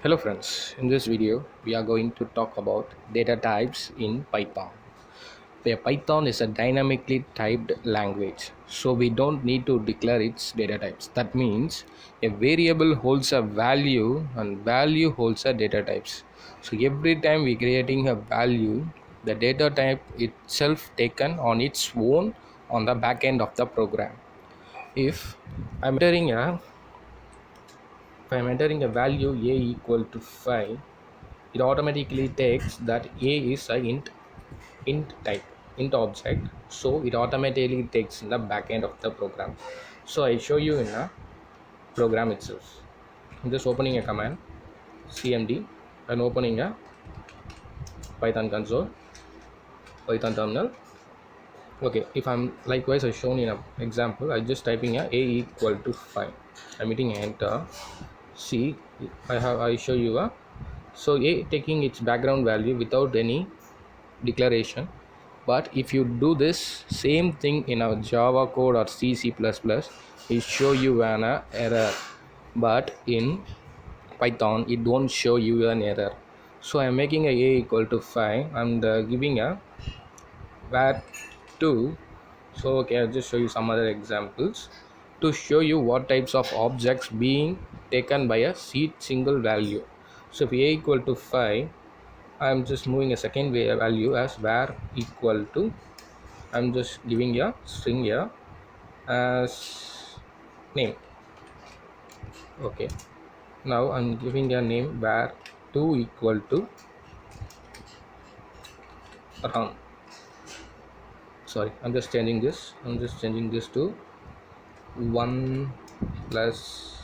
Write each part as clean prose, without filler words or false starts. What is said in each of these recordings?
Hello friends, in this video we are going to talk about data types in Python. Where Python is a dynamically typed language, so we don't need to declare its data types. That means a variable holds a value and value holds a data types. So every time we creating a value, the data type itself taken on its own on the back end of the program. If I'm entering a if I'm entering a value a equal to 5, it automatically takes that a is a int type, int object, so it automatically takes in the back end of the program. So I show you in a program itself. I'm just opening a command cmd and opening a python console, python terminal. Okay, if I'm likewise I shown in a example, I just typing a equal to 5, I'm hitting enter. See, I show you a, so a taking its background value without any declaration. But if you do this same thing in a Java code or C++, it show you an error, but in Python it won't show you an error. So I'm making a equal to 5 and giving a var 2. So okay, I'll just show you some other examples to show you what types of objects being taken by a single value. So if a equal to 5, I'm just moving a second value as var equal to, I'm just giving a string here as name. Okay, now I'm giving a name var 2 equal to run. Sorry, I'm just changing this to 1 plus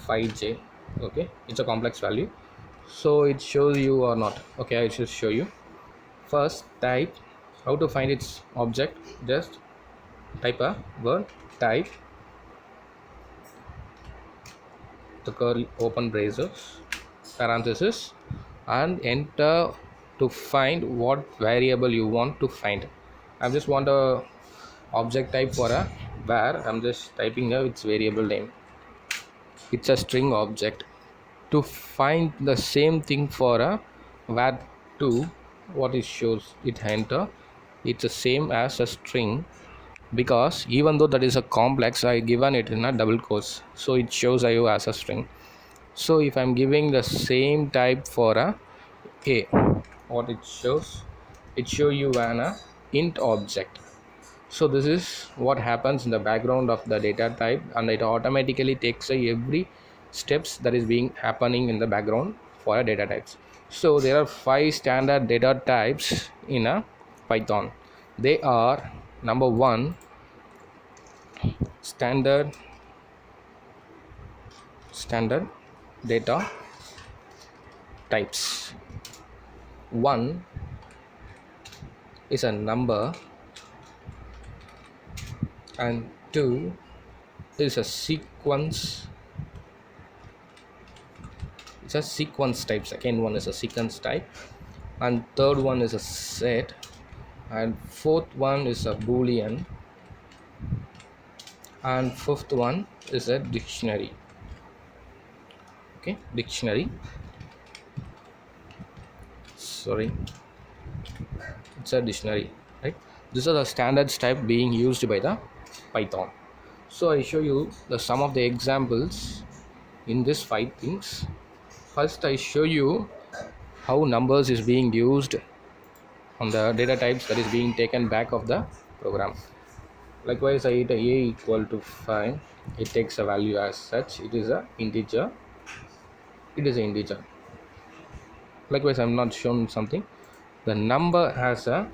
5j. Okay, it's a complex value, so it shows you or not. Okay, I should show you. First type, how to find its object, just type a word type, the curly open braces, parenthesis, and enter to find what variable you want to find. I just want a object type for a var. I'm just typing its variable name, it's a string object. To find the same thing for a var2, what it shows, it enter, it's the same as a string, because even though that is a complex, I given it in a double quotes, so it shows you as a string. So if I'm giving the same type for a, what it shows, it show you an int object. So this is what happens in the background of the data type, and it automatically takes every steps that is being happening in the background for a data types. So there are 5 standard data types in a Python. They are: number 1, standard data types. 1 is a number, and 2 is a sequence. It's a sequence type. Second one is a sequence type, and third one is a set, and fourth one is a boolean, and fifth one is a dictionary. Okay, dictionary, sorry, it's a dictionary, right? These are the standards type being used by the Python. So I show you the some of the examples in this 5 things. First I show you how numbers is being used on the data types that is being taken back of the program. Likewise, I hit a equal to 5, it takes a value as such, it is a integer, Likewise, I'm not shown something. The number has a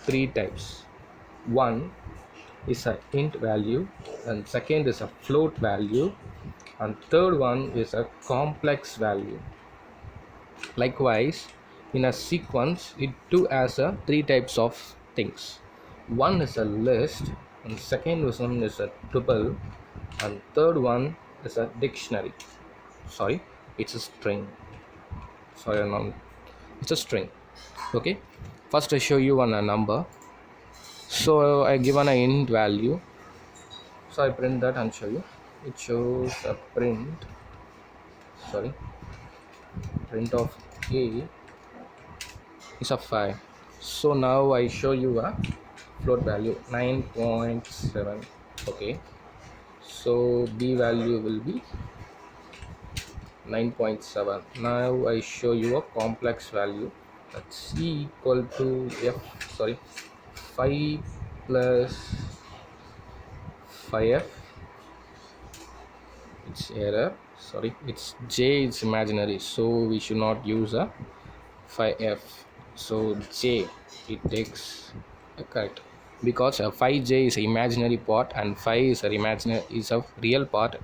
3 types. One is a int value, and second is a float value, and third one is a complex value. Likewise, in a sequence, it too has a 3 types of things. One is a list, and second one is a tuple, and third one is a dictionary. Sorry, it's a string. Sorry, no, it's a string. Okay, first I show you on a number. So I given a int value, so I print that and show you. It shows a print, sorry, print of A is a 5. So now I show you a float value 9.7. Okay, so B value will be 9.7. Now I show you a complex value, that's C equal to F, sorry, 5 plus 5F. It's error, sorry, it's J is imaginary, so we should not use a 5F. So J, it takes correct, because a 5J is an imaginary part and 5 is a real part,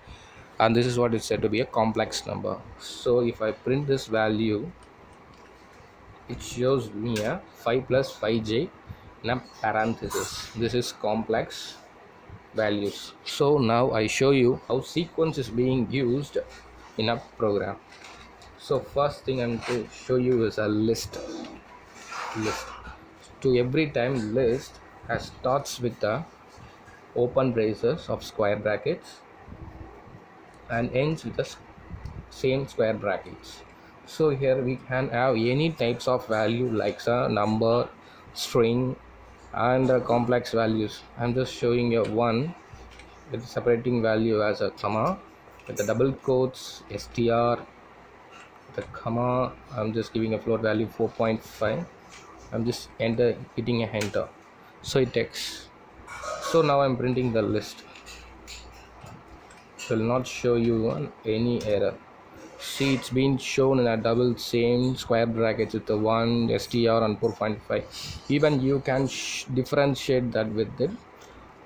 and this is what is said to be a complex number. So if I print this value, it shows me a 5 plus 5J in a parenthesis. This is complex values. So now I show you how sequence is being used in a program. So first thing I'm going to show you is a list. To every time list has starts with the open braces of square brackets and ends with the same square brackets. So here we can have any types of value like a number, string, and complex values. I'm just showing you one with separating value as a comma with the double quotes str, the comma. I'm just giving a float value 4.5. I'm just hitting a enter, so it takes. So now I'm printing the list. It will not show you any error. See, it's been shown in a double same square brackets with the 1 str and 4.5. Even you can differentiate that with it.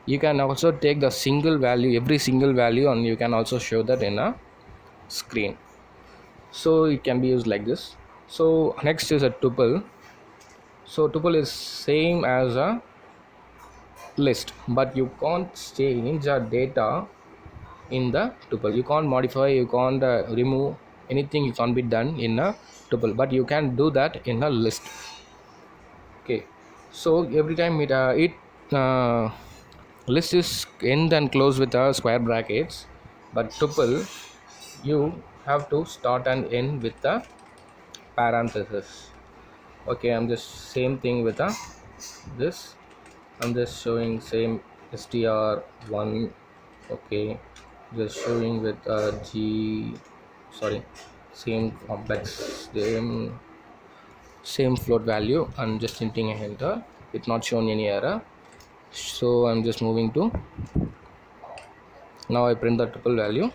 You can also take the single value, every single value, and you can also show that in a screen. So it can be used like this. So next is a tuple. So tuple is same as a list, but you can't change a data in the tuple. You can't modify, you can't remove anything. It can't be done in a tuple, but you can do that in a list. Okay, so every time it list is end and close with square brackets, but tuple you have to start and end with the parenthesis. Okay, I'm just same thing with this. I'm just showing same str1. Okay, just showing with G, sorry, same complex, same float value, and just hinting a enter. It's not shown any error. So I'm just moving to, now I print the tuple value.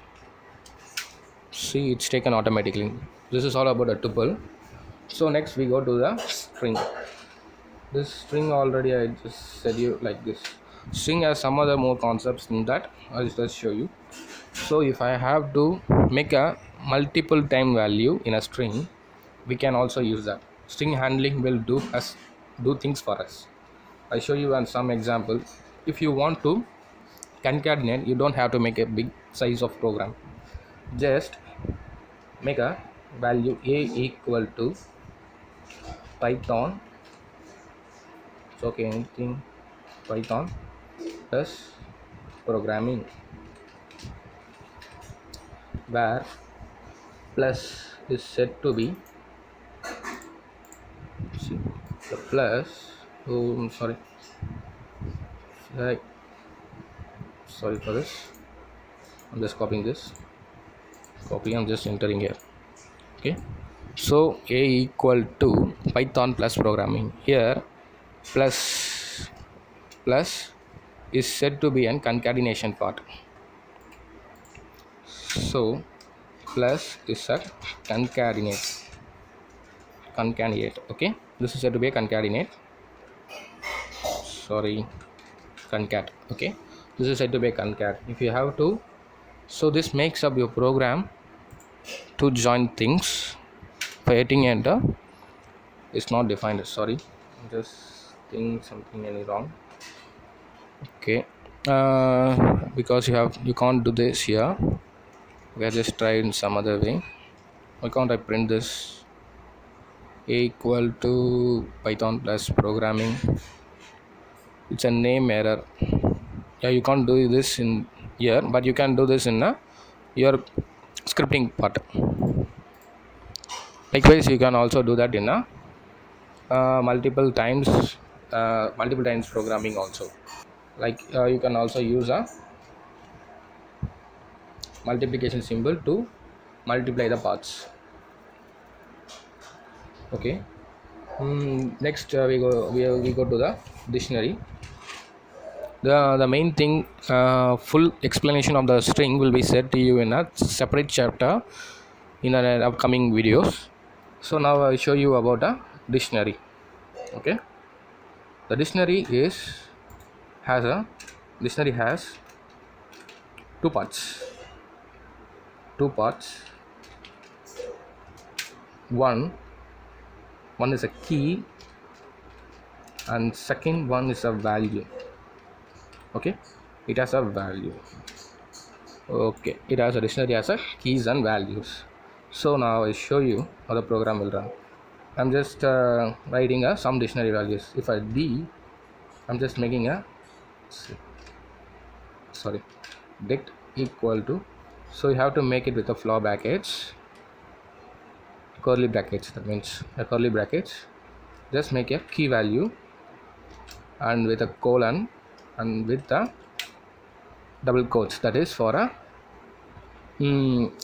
See, it's taken automatically. This is all about a tuple. So next we go to the string. This string already I just said you like this. String has some other more concepts in that. I'll just show you. So if I have to make a multiple time value in a string, we can also use that. String handling will do things for us. I show you on some example. If you want to concatenate, you don't have to make a big size of program. Just make a value a equal to python, it's okay, anything, python plus programming, where plus is set to be, see, the plus, oh I'm sorry, sorry for this, I'm just copying this, I'm just entering here. Okay, so a equal to python plus programming. Here plus is said to be an concatenation part. So plus is a concatenate. Okay, this is said to be a concatenate, sorry, concat. Okay, this is said to be a concat. If you have to, so this makes up your program to join things. By hitting enter, it's not defined, sorry, I'm just thinking something any wrong. Okay, because you can't do this here, we are just trying some other way. Why can't I print this a equal to python plus programming? It's a name error. Yeah, you can't do this in here, but you can do this in your scripting part. Likewise, you can also do that in a multiple times programming also. Like you can also use a multiplication symbol to multiply the parts. Okay. Next we go to the dictionary. The main thing, full explanation of the string will be said to you in a separate chapter in an upcoming videos. So now I show you about a dictionary. Okay. The has a dictionary has two parts. One is a key, and second one is a value. Okay. It has a value. Okay, it has a dictionary as a keys and values. So now I show you how the program will run. I'm just writing some dictionary values. If I d, I'm just making a sorry det equal to. So you have to make it with a floor brackets, curly brackets. That means a curly brackets. Just make a key value and with a colon and with a double quotes. That is for a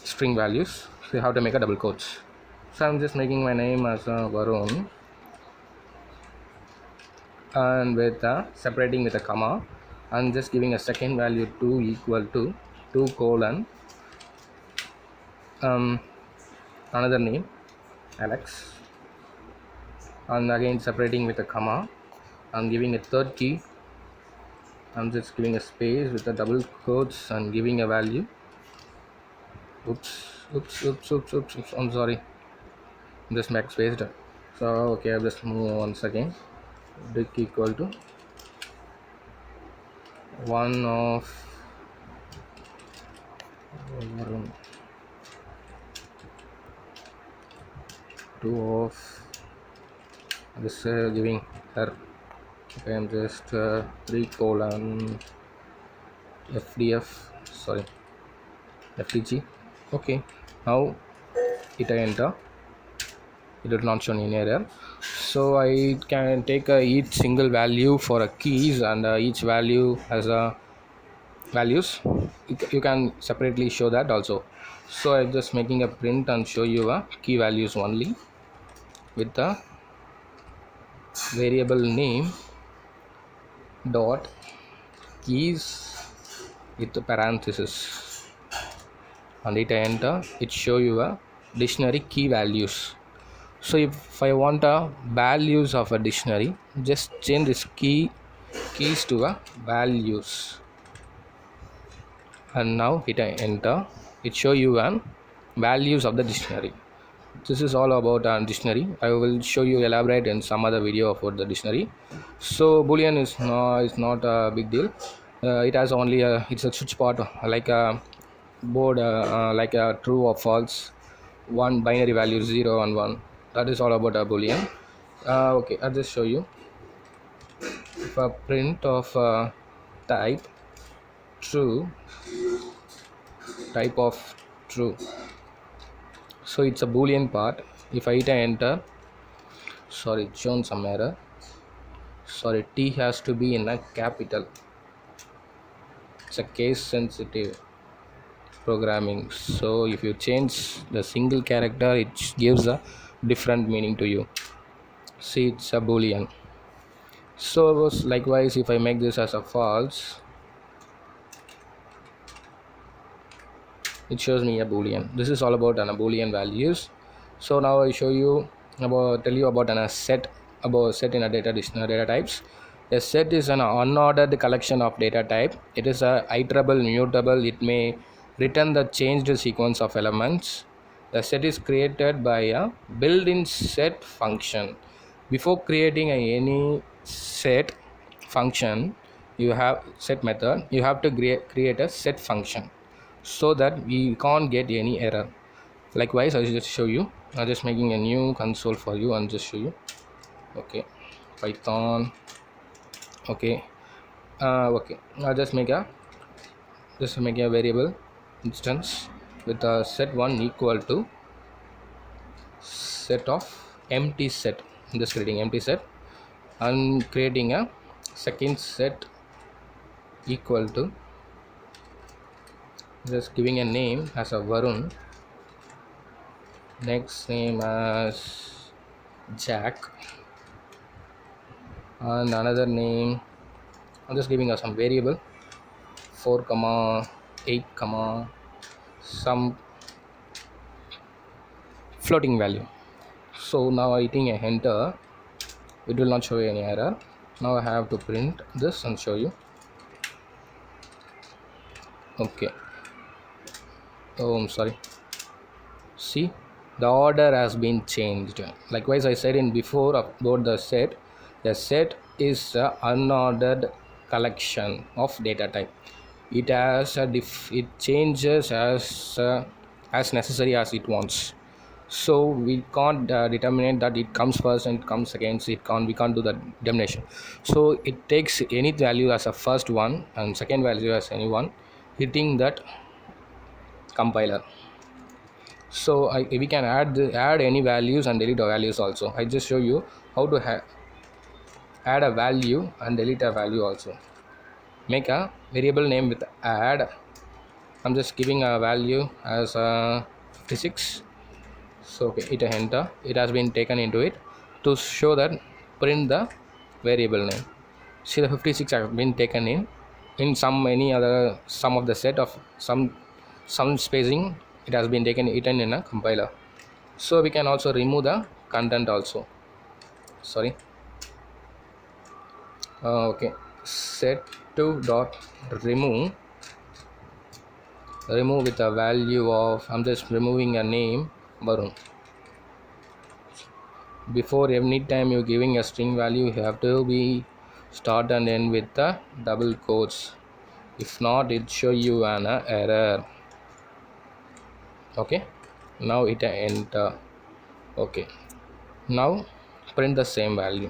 string values. So you have to make a double quotes. So I'm just making my name as Varun, and with separating with a comma, I'm just giving a second value 2 equal to 2 colon another name Alex, and again separating with a comma. I'm giving a third key. I'm just giving a space with a double quotes and giving a value. Oops, I'm sorry, just make space. So okay, I'll just move once again. Dick equal to 1 of 2 of this giving her. Okay, I'm just 3 colon FDF, sorry, FDG. Okay, now hit enter. It will not show any error. So I can take each single value for a keys, and each value has a values. You can separately show that also. So I'm just making a print and show you a key values only with the variable name dot keys with the parenthesis, and hit enter. It show you a dictionary key values. So if I want a values of a dictionary, just change this keys to a values, and now hit enter. It show you an values of the dictionary. This is all about a dictionary. I will show you elaborate in some other video about the dictionary. So boolean is not a big deal. It has only it's a switch part, like a board, like a true or false, one binary value 0 and 1. That is all about a boolean. Okay, I'll just show you. If a print of type true, type of true, so it's a boolean part. If I hit enter, sorry, it's shown some error. Sorry, T has to be in a capital. It's a case sensitive programming. So if you change the single character, it gives a different meaning to you. See, it's a boolean. So likewise, if I make this as a false, it shows me a boolean. This is all about an boolean values. So now I show you tell you about a set in a data types. A set is an unordered collection of data type. It is a iterable, mutable. It may return the changed sequence of elements. The set is created by a built-in set function. Before creating any set function, you have set method, you have to create a set function, so that we can't get any error. Likewise, I'll just show you. I'm just making a new console for you and just show you. Okay, Python. Okay, okay, I'll just make a variable instance with a set1 equal to set of empty set. I'm just creating empty set and creating a second set equal to, just giving a name as a Varun, next name as Jack, and another name I'm just giving us some variable 4 comma 8 comma some floating value. So now I think I enter, it will not show any error. Now I have to print this and show you. Okay, oh I'm sorry, see, the order has been changed. Likewise, I said in before about the set, the set is a unordered collection of data type. It has a it changes as necessary as it wants. So we can't determine that it comes first and it comes against it, can't, we can't do that determination. So it takes any value as a first one and second value as any one, hitting that compiler. So we can add any values and delete the values also. I just show you how to add a value and delete a value also. Make a variable name with add. I'm just giving a value as 56. So okay, hit a enter, it has been taken into it. To show that, print the variable name. See, the 56 have been taken in some any other some of the set of some spacing, it has been taken in a compiler. So we can also remove the content also, sorry. Okay, set to dot remove with a value of, I'm just removing a name Varun. Before any time you're giving a string value, you have to be start and end with the double quotes. If not, it show you an error. Okay, now hit enter. Okay, now print the same value.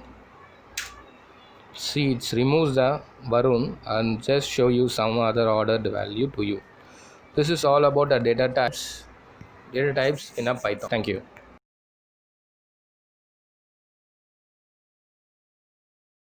See, it removes the Varun and just show you some other ordered value to you. This is all about the data types in a Python. Thank you.